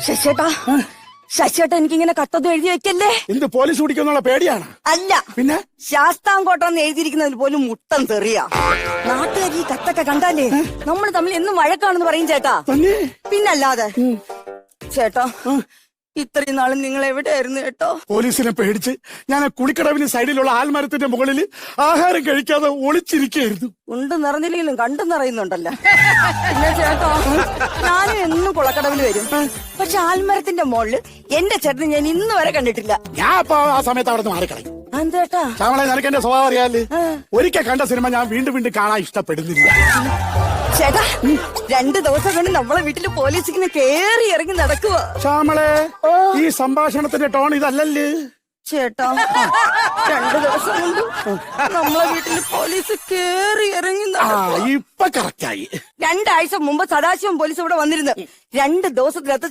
ശശിയേട്ടാ ശശിയേട്ടാ എനിക്കിങ്ങനെ കത്തൊന്നും എഴുതി വെക്കല്ലേ. എന്ത് പോലീസ് പിടിക്കുന്നുള്ള പേടിയാണ്? അല്ല, പിന്നെ ശാസ്താംകോട്ടെന്ന് എഴുതിയിരിക്കുന്നതിൽ പോലും മുട്ടം തെറിയാ. നാട്ടുകാർ ഈ കത്തൊക്കെ കണ്ടാലേ നമ്മൾ തമ്മിൽ എന്നും വഴക്കാണെന്ന് പറയും ചേട്ടാ. തന്നെ പിന്നല്ലാതെ ചേട്ടാ, ഇത്രയും നാളും നിങ്ങൾ എവിടെയായിരുന്നു ചേട്ടോ? പോലീസിനെ പേടിച്ച് ഞാൻ കുളിക്കടവിന് സൈഡിലുള്ള ആൽമരത്തിന്റെ മുകളിൽ ആഹാരം കഴിക്കാതെ ഒളിച്ചിരിക്കുകയായിരുന്നു. ഉണ്ട് നിറഞ്ഞില്ലെങ്കിലും കണ്ടു നിറയുന്നുണ്ടല്ലോ. പിന്നെ ചേട്ടാ, ഞാനും എന്നും കുളക്കടവിൽ വരും. പക്ഷെ ആൽമരത്തിന്റെ മുകളില് എന്റെ ചേട്ടന് ഞാൻ ഇന്ന് വരെ കണ്ടിട്ടില്ല. ഞാൻ അപ്പൊ ആ സമയത്ത് അവിടെ നിന്ന് മാറിക്കളയും. ചേട്ടാ ശ്യാമളെ, നിനക്ക് എന്റെ സ്വഭാവം അറിയാല്. ഒരിക്കൽ കണ്ട സിനിമ ഞാൻ വീണ്ടും വീണ്ടും കാണാൻ ഇഷ്ടപ്പെടുന്നില്ല. ചേട്ടാ, 2 ദിവസം കൊണ്ട് നമ്മളെ വീട്ടില് പോലീസിങ്ങനെ കേറി ഇറങ്ങി നടക്കുക. ശ്യാമളെ, ഈ സംഭാഷണത്തിന്റെ ടോൺ ഇതല്ലല്ലേ. ചേട്ടാ, 2 ദിവസം കൊണ്ട് നമ്മളെ വീട്ടില് പോലീസ് കേറി ഇറങ്ങി ഇപ്പൊ കറക്റ്റായി. 2 ആഴ്ച മുമ്പ് സദാശിവം പോലീസ് ഇവിടെ വന്നിരുന്നു. 2 ദിവസത്തിനകത്ത്